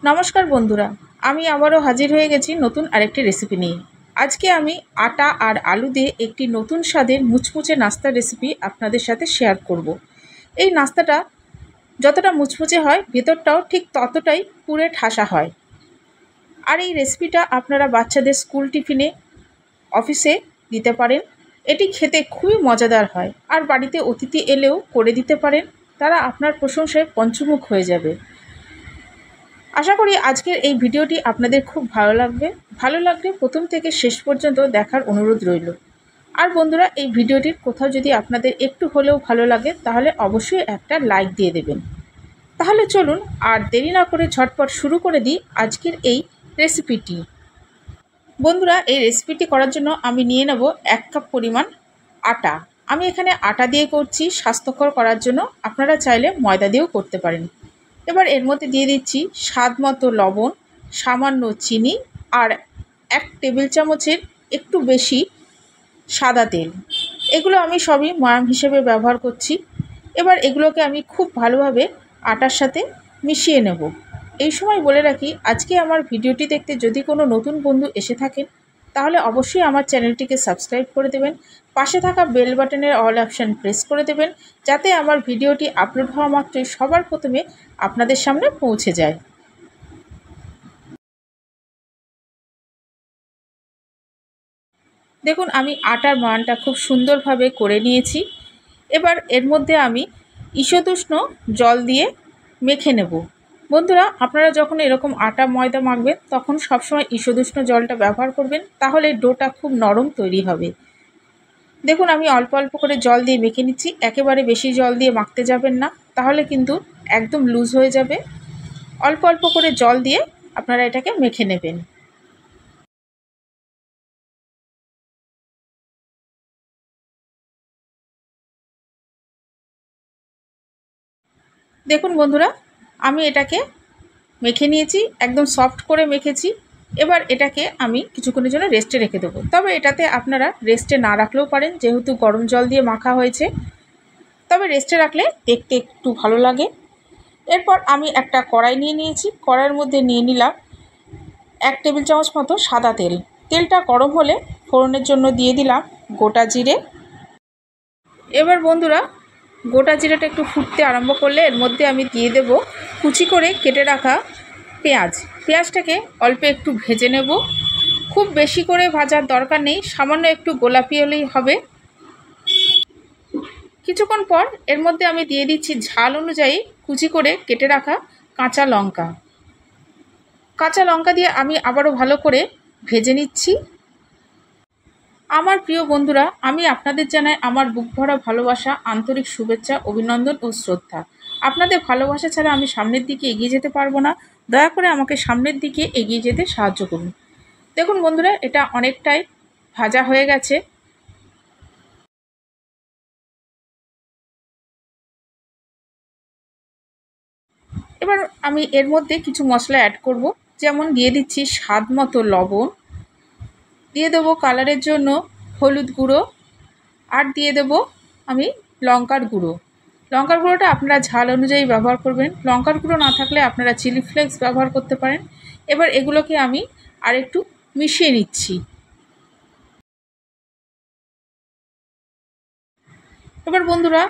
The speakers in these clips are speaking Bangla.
নমস্কার বন্ধুরা, আমি আবারও হাজির হয়ে গেছি নতুন আরেকটি রেসিপি নিয়ে। আজকে আমি আটা আর আলু দিয়ে একটি নতুন স্বাদের মুচমুচে নাস্তার রেসিপি আপনাদের সাথে শেয়ার করব। এই নাস্তাটা যতটা মুচমুচে হয়, ভেতরটাও ঠিক ততটাই পুরে ঠাসা হয়। আর এই রেসিপিটা আপনারা বাচ্চাদের স্কুল টিফিনে, অফিসে দিতে পারেন। এটি খেতে খুবই মজাদার হয়, আর বাড়িতে অতিথি এলেও করে দিতে পারেন। তারা আপনার প্রশংসায় পঞ্চমুখ হয়ে যাবে। আশা করি আজকের এই ভিডিওটি আপনাদের খুব ভালো লাগলে প্রথম থেকে শেষ পর্যন্ত দেখার অনুরোধ রইল। আর বন্ধুরা, এই ভিডিওটির কোথাও যদি আপনাদের একটু হলেও ভালো লাগে তাহলে অবশ্যই একটা লাইক দিয়ে দেবেন। তাহলে চলুন আর দেরি না করে ঝটপট শুরু করে দিই আজকের এই রেসিপিটি। বন্ধুরা, এই রেসিপিটি করার জন্য আমি নিয়ে নেব 1 কাপ পরিমাণ আটা। আমি এখানে আটা দিয়ে করছি স্বাস্থ্যকর করার জন্য, আপনারা চাইলে ময়দা দিয়েও করতে পারেন। এবার এর মধ্যে দিয়ে দিচ্ছি স্বাদ মতো লবণ, সামান্য চিনি আর 1 টেবিল চামচের একটু বেশি সাদা তেল। এগুলো আমি সবই ময়াম হিসেবে ব্যবহার করছি। এবার এগুলোকে আমি খুব ভালোভাবে আটার সাথে মিশিয়ে নেব। এই সময় বলে রাখি, আজকে আমার ভিডিওটি দেখতে যদি কোনো নতুন বন্ধু এসে থাকেন তাহলে অবশ্যই আমার চ্যানেলটিকে সাবস্ক্রাইব করে দেবেন। পাশে থাকা বেল বাটনের অল অপশান প্রেস করে দেবেন, যাতে আমার ভিডিওটি আপলোড হওয়া মাত্রই সবার প্রথমে আপনাদের সামনে পৌঁছে যায়। দেখুন, আমি আটার ময়ানটা খুব সুন্দরভাবে করে নিয়েছি। এবার এর মধ্যে আমি ঈষদুষ্ণ জল দিয়ে মেখে নেব। বন্ধুরা, আপনারা যখন এরকম আটা ময়দা মাখবেন তখন সবসময় ঈষদুষ্ণ জলটা ব্যবহার করবেন, তাহলে ডোটা খুব নরম তৈরি হবে। দেখুন, আমি অল্প অল্প করে জল দিয়ে মেখে নিচ্ছি। একেবারে বেশি জল দিয়ে মাখতে যাবেন না, তাহলে কিন্তু একদম লুজ হয়ে যাবে। অল্প অল্প করে জল দিয়ে আপনারা এটাকে মেখে নেবেন। দেখুন বন্ধুরা, আমি এটাকে মেখে নিয়েছি, একদম সফট করে মেখেছি। এবার এটাকে আমি কিছুক্ষণের জন্য রেস্টে রেখে দেবো। তবে এটাতে আপনারা রেস্টে না রাখলেও পারেন, যেহেতু গরম জল দিয়ে মাখা হয়েছে। তবে রেস্টে রাখলে দেখতে একটু ভালো লাগে। এরপর আমি একটা কড়াই নিয়ে নিয়েছি। কড়াইয়ের মধ্যে নিয়ে নিলাম 1 টেবিল চামচ মতো সাদা তেল। তেলটা গরম হলে ফোড়নের জন্য দিয়ে দিলাম গোটা জিরে। এবার বন্ধুরা, গোটা জিরাটা একটু ফুটতে আরম্ভ করলে এর মধ্যে আমি দিয়ে দেব কুচি করে কেটে রাখা পেঁয়াজ। পেঁয়াজটাকে অল্প একটু ভেজে নেব। খুব বেশি করে ভাজার দরকার নেই, সামান্য একটু গোলাপি হলেই হবে। কিছুক্ষণ পর এর মধ্যে আমি দিয়ে দিচ্ছি ঝাল অনুযায়ী কুচি করে কেটে রাখা কাঁচা লঙ্কা। কাঁচা লঙ্কা দিয়ে আমি আবারও ভালো করে ভেজে নিচ্ছি। আমার প্রিয় বন্ধুরা, আমি আপনাদের জানাই আমার বুক ভরা ভালোবাসা, আন্তরিক শুভেচ্ছা, অভিনন্দন ও শ্রদ্ধা। আপনাদের ভালোবাসা ছাড়া আমি সামনের দিকে এগিয়ে যেতে পারবো না। দয়া করে আমাকে সামনের দিকে এগিয়ে যেতে সাহায্য করুন। দেখুন বন্ধুরা, এটা অনেকটাই ভাজা হয়ে গেছে। এবার আমি এর মধ্যে কিছু মশলা অ্যাড করব। যেমন দিয়ে দিচ্ছি স্বাদ মতো লবণ, দিয়ে দেবো কালারের জন্য হলুদ গুঁড়ো, আর দিয়ে দেব আমি লঙ্কার গুঁড়ো। লঙ্কার গুঁড়োটা আপনারা ঝাল অনুযায়ী ব্যবহার করবেন। লঙ্কার গুঁড়ো না থাকলে আপনারা চিলি ফ্লেক্স ব্যবহার করতে পারেন। এবার এগুলোকে আমি আরেকটু মিশিয়ে নিচ্ছি। এবার বন্ধুরা,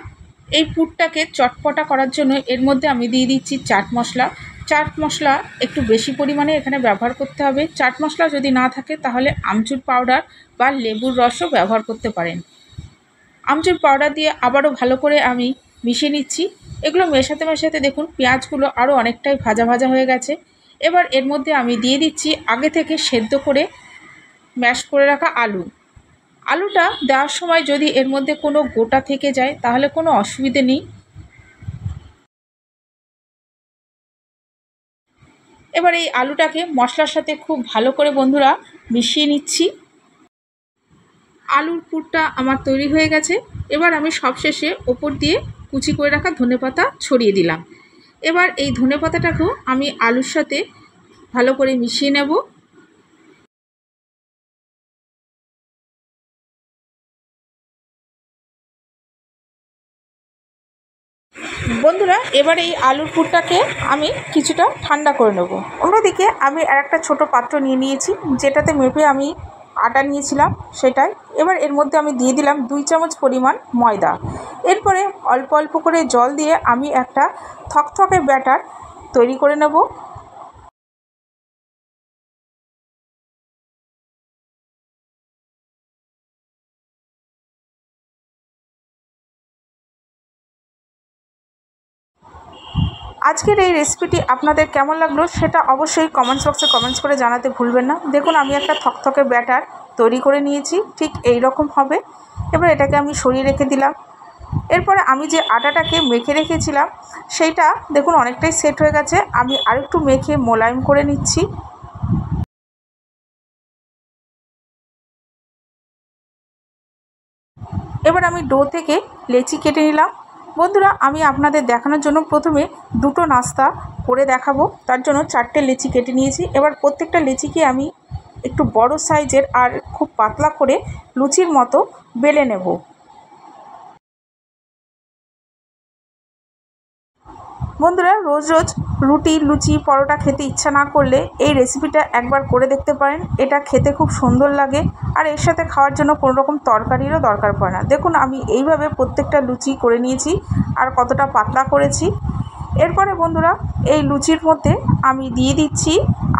এই পুরটাকে চটপটা করার জন্য এর মধ্যে আমি দিয়ে দিচ্ছি চাট মশলা। চাট মশলা একটু বেশি পরিমাণে এখানে ব্যবহার করতে হবে। চাট মশলা যদি না থাকে তাহলে আমচুর পাউডার বা লেবুর রসও ব্যবহার করতে পারেন। আমচুর পাউডার দিয়ে আবারও ভালো করে আমি মিশিয়ে নিচ্ছি। এগুলো মেশাতে মেশাতে দেখুন পেঁয়াজগুলো আরও অনেকটাই ভাজা ভাজা হয়ে গেছে। এবার এর মধ্যে আমি দিয়ে দিচ্ছি আগে থেকে সেদ্ধ করে ম্যাশ করে রাখা আলু। আলুটা দেওয়ার সময় যদি এর মধ্যে কোনো গোটা থেকে যায় তাহলে কোনো অসুবিধে নেই। এবার এই আলুটাকে মশলার সাথে খুব ভালো করে বন্ধুরা মিশিয়ে নিচ্ছি। আলুর পুরটা আমার তৈরি হয়ে গেছে। এবার আমি সবশেষে ওপর দিয়ে কুচি করে রাখা ধনেপাতা ছড়িয়ে দিলাম। এবার এই ধনেপাতাটাকেও আমি আলুর সাথে ভালো করে মিশিয়ে নেব। বন্ধুরা, এবার এই আলুর পুরটাকে আমি কিছুটা ঠান্ডা করে নেব। অন্যদিকে আমি আর একটা ছোটো পাত্র নিয়ে নিয়েছি, যেটাতে মেপে আমি আটা নিয়েছিলাম সেটাই। এবার এর মধ্যে আমি দিয়ে দিলাম 2 চামচ পরিমাণ ময়দা। এরপরে অল্প অল্প করে জল দিয়ে আমি একটা থকথকে ব্যাটার তৈরি করে নেব। আজকের এই রেসিপিটি আপনাদের কেমন লাগলো সেটা অবশ্যই কমেন্টস বক্সে কমেন্টস করে জানাতে ভুলবেন না। দেখুন আমি একটা থকথকে ব্যাটার তৈরি করে নিয়েছি, ঠিক এই রকম হবে। এবার এটাকে আমি সরিয়ে রেখে দিলাম। এরপরে আমি যে আটাটাকে মেখে রেখেছিলাম সেইটা দেখুন অনেকটাই সেট হয়ে গেছে। আমি আরেকটু মেখে মোলায়েম করে নিচ্ছি। এবার আমি ডো থেকে লেচি কেটে নিলাম। বন্ধুরা, আমি আপনাদের দেখানোর জন্য প্রথমে দুটো নাস্তা করে দেখাবো, তার জন্য 4টে লেচি কেটে নিয়েছি। এবার প্রত্যেকটা লেচিকে আমি একটু বড় সাইজের আর খুব পাতলা করে লুচির মতো বেলে নেব। বন্ধুরা, রোজ রোজ রুটি, লুচি, পরোটা খেতে ইচ্ছা না করলে এই রেসিপিটা একবার করে দেখতে পারেন। এটা খেতে খুব সুন্দর লাগে, আর এর সাথে খাওয়ার জন্য কোনো রকম তরকারিরও দরকার পড়ে না। দেখুন আমি এইভাবে প্রত্যেকটা লুচি করে নিয়েছি আর কতটা পাতলা করেছি। এরপরে বন্ধুরা, এই লুচির মধ্যে আমি দিয়ে দিচ্ছি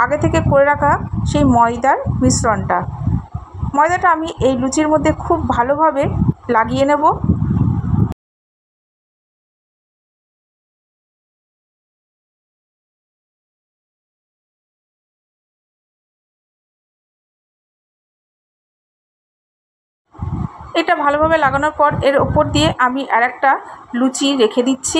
আগে থেকে করে রাখা সেই ময়দার মিশ্রণটা। ময়দাটা আমি এই লুচির মধ্যে খুব ভালোভাবে লাগিয়ে নেব। এটা ভালোভাবে লাগানোর পর এর ওপর দিয়ে আমি আরেকটা লুচি রেখে দিচ্ছি।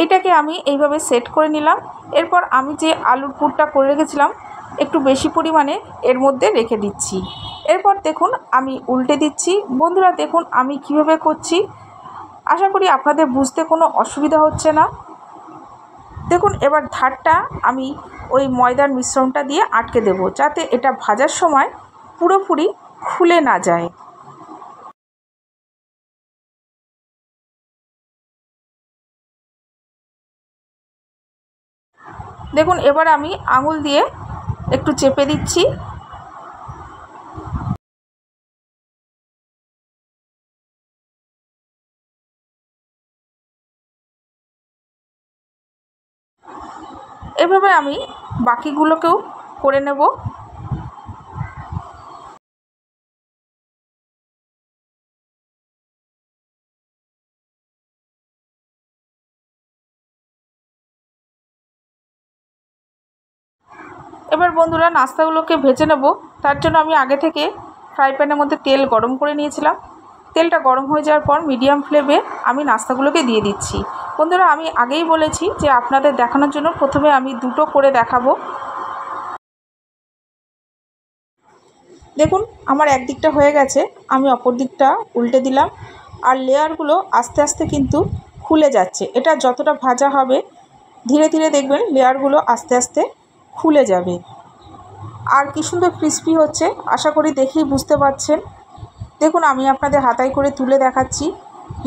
এটাকে আমি এইভাবে সেট করে নিলাম। এরপর আমি যে আলুর পুরটা করে রেখেছিলাম একটু বেশি পরিমাণে এর মধ্যে রেখে দিচ্ছি। এরপর দেখুন আমি উল্টে দিচ্ছি। বন্ধুরা দেখুন আমি কিভাবে করছি, আশা করি আপনাদের বুঝতে কোনো অসুবিধা হচ্ছে না। দেখুন এবার ধারটা আমি ওই ময়দার মিশ্রণটা দিয়ে আটকে দেব, যাতে এটা ভাজার সময় পুরোপুরি খুলে না যায়। দেখুন এবার আমি আঙুল দিয়ে একটু চেপে দিচ্ছি। এভাবে আমি বাকিগুলোকেও করে নেব। এবার বন্ধুরা নাস্তাগুলোকে ভেজে নেব। তার জন্য আমি আগে থেকে ফ্রাই প্যানের মধ্যে তেল গরম করে নিয়েছিলাম। তেলটা গরম হয়ে যাওয়ার পর মিডিয়াম ফ্লেমে আমি নাস্তাগুলোকে দিয়ে দিচ্ছি। বন্ধুরা আমি আগেই বলেছি যে আপনাদের দেখানোর জন্য প্রথমে আমি দুটো করে দেখাবো। দেখুন আমার একদিকটা হয়ে গেছে, আমি অপর দিকটা উল্টে দিলাম। আর লেয়ারগুলো আস্তে আস্তে কিন্তু খুলে যাচ্ছে। এটা যতটা ভাজা হবে ধীরে ধীরে দেখবেন লেয়ারগুলো আস্তে আস্তে খুলে যাবে। আর কি সুন্দর ক্রিস্পি হচ্ছে, আশা করি দেখেই বুঝতে পারছেন। দেখুন আমি আপনাদের হাতায় করে তুলে দেখাচ্ছি,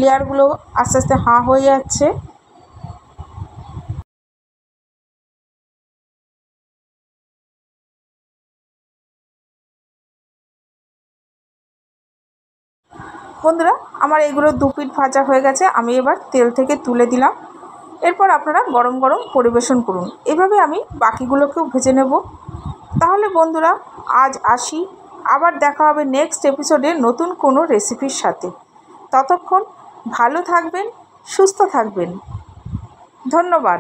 লেয়ারগুলো আস্তে আস্তে হাঁ হয়ে যাচ্ছে। বন্ধুরা আমার এগুলো 2 পিঠ ভাজা হয়ে গেছে, আমি এবার তেল থেকে তুলে দিলাম। এরপর আপনারা গরম গরম পরিবেশন করুন। এভাবে আমি বাকিগুলোকেও ভেজে নেব। তাহলে বন্ধুরা আজ আসি, আবার দেখা হবে নেক্সট এপিসোডে নতুন কোনো রেসিপির সাথে। ততক্ষণ ভালো থাকবেন, সুস্থ থাকবেন। ধন্যবাদ।